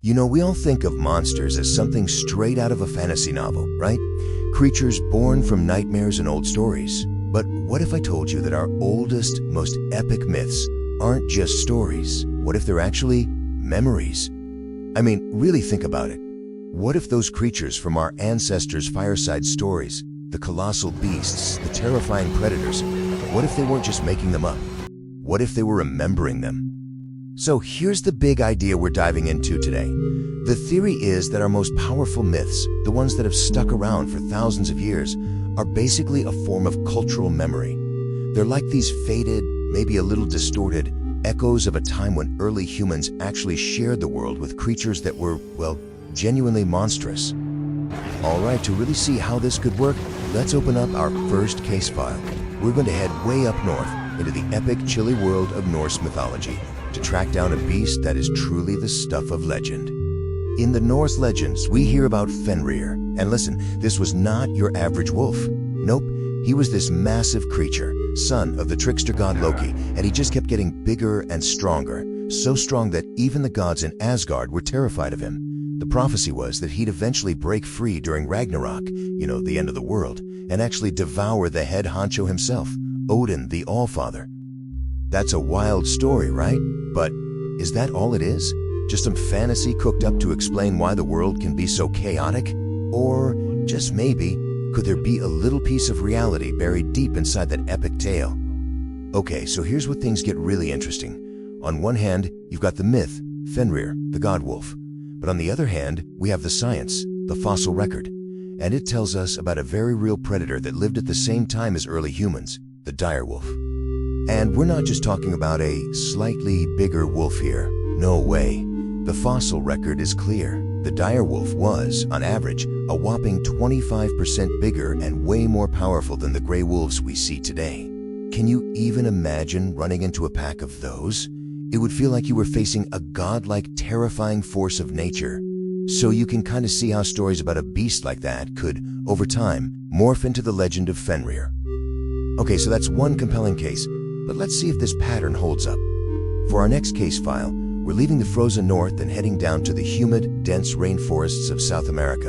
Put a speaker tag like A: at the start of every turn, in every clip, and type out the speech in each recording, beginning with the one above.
A: You know, we all think of monsters as something straight out of a fantasy novel, right? Creatures born from nightmares and old stories. But what if I told you that our oldest, most epic myths aren't just stories? What if they're actually memories? I mean, really think about it. What if those creatures from our ancestors' fireside stories, the colossal beasts, the terrifying predators, what if they weren't just making them up? What if they were remembering them? So here's the big idea we're diving into today. The theory is that our most powerful myths, the ones that have stuck around for thousands of years, are basically a form of cultural memory. They're like these faded, maybe a little distorted, echoes of a time when early humans actually shared the world with creatures that were, well, genuinely monstrous. All right, to really see how this could work, let's open up our first case file. We're going to head way up north into the epic, chilly world of Norse mythology to track down a beast that is truly the stuff of legend. In the Norse legends, we hear about Fenrir. And listen, this was not your average wolf. Nope, he was this massive creature, son of the trickster god Loki, and he just kept getting bigger and stronger, so strong that even the gods in Asgard were terrified of him. The prophecy was that he'd eventually break free during Ragnarok, the end of the world, and actually devour the head honcho himself, Odin the Allfather. That's a wild story, right? But is that all it is? Just some fantasy cooked up to explain why the world can be so chaotic? Or, just maybe, could there be a little piece of reality buried deep inside that epic tale? Okay, so here's where things get really interesting. On one hand, you've got the myth, Fenrir, the god wolf. But on the other hand, we have the science, the fossil record. And it tells us about a very real predator that lived at the same time as early humans, the dire wolf. And we're not just talking about a slightly bigger wolf here. No way. The fossil record is clear. The dire wolf was, on average, a whopping 25% bigger and way more powerful than the gray wolves we see today. Can you even imagine running into a pack of those? It would feel like you were facing a godlike, terrifying force of nature. So you can kind of see how stories about a beast like that could, over time, morph into the legend of Fenrir. Okay, so that's one compelling case, but let's see if this pattern holds up. For our next case file, we're leaving the frozen north and heading down to the humid, dense rainforests of South America.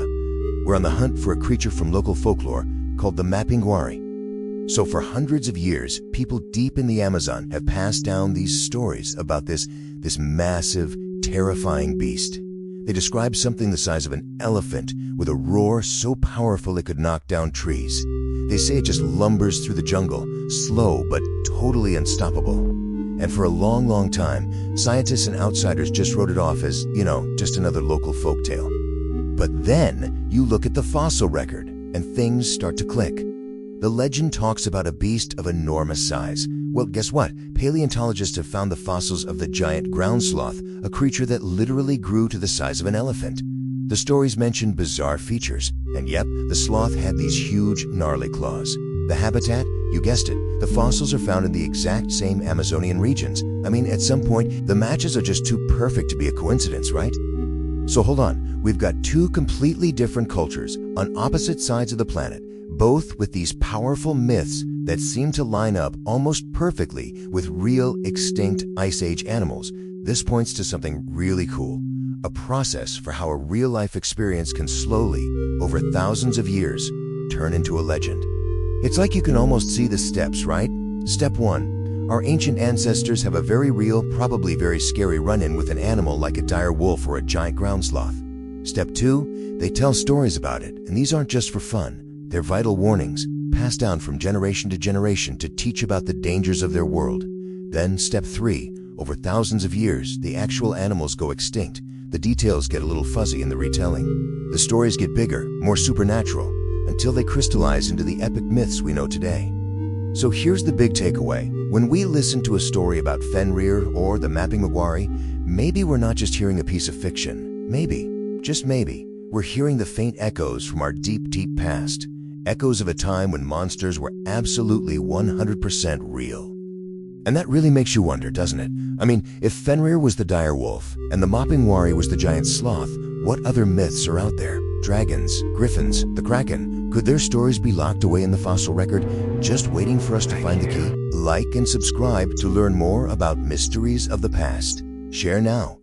A: We're on the hunt for a creature from local folklore called the Mappinguari. So for hundreds of years, people deep in the Amazon have passed down these stories about this massive, terrifying beast. They describe something the size of an elephant with a roar so powerful it could knock down trees. They say it just lumbers through the jungle, slow but totally unstoppable. And for a long, long time, scientists and outsiders just wrote it off as, just another local folktale. But then you look at the fossil record and things start to click. The legend talks about a beast of enormous size. Well, guess what? Paleontologists have found the fossils of the giant ground sloth, a creature that literally grew to the size of an elephant. The stories mention bizarre features, and yep, the sloth had these huge, gnarly claws. The habitat? You guessed it, the fossils are found in the exact same Amazonian regions. I mean, at some point, the matches are just too perfect to be a coincidence, right? So hold on, we've got two completely different cultures on opposite sides of the planet, both with these powerful myths that seem to line up almost perfectly with real extinct Ice Age animals. This points to something really cool, a process for how a real-life experience can slowly, over thousands of years, turn into a legend. It's like you can almost see the steps, right? Step 1. Our ancient ancestors have a very real, probably very scary run-in with an animal like a dire wolf or a giant ground sloth. Step 2. They tell stories about it, and these aren't just for fun. They're vital warnings, passed down from generation to generation to teach about the dangers of their world. Then Step 3. Over thousands of years, the actual animals go extinct. The details get a little fuzzy in the retelling. The stories get bigger, more supernatural, until they crystallize into the epic myths we know today. So here's the big takeaway. When we listen to a story about Fenrir or the Mappinguari, maybe we're not just hearing a piece of fiction. Maybe, just maybe, we're hearing the faint echoes from our deep, deep past. Echoes of a time when monsters were absolutely 100% real. And that really makes you wonder, doesn't it? I mean, if Fenrir was the dire wolf and the Mappinguari was the giant sloth, what other myths are out there? Dragons, griffins, the kraken. Could their stories be locked away in the fossil record, just waiting for us to find the key? Like and subscribe to learn more about mysteries of the past. Share now.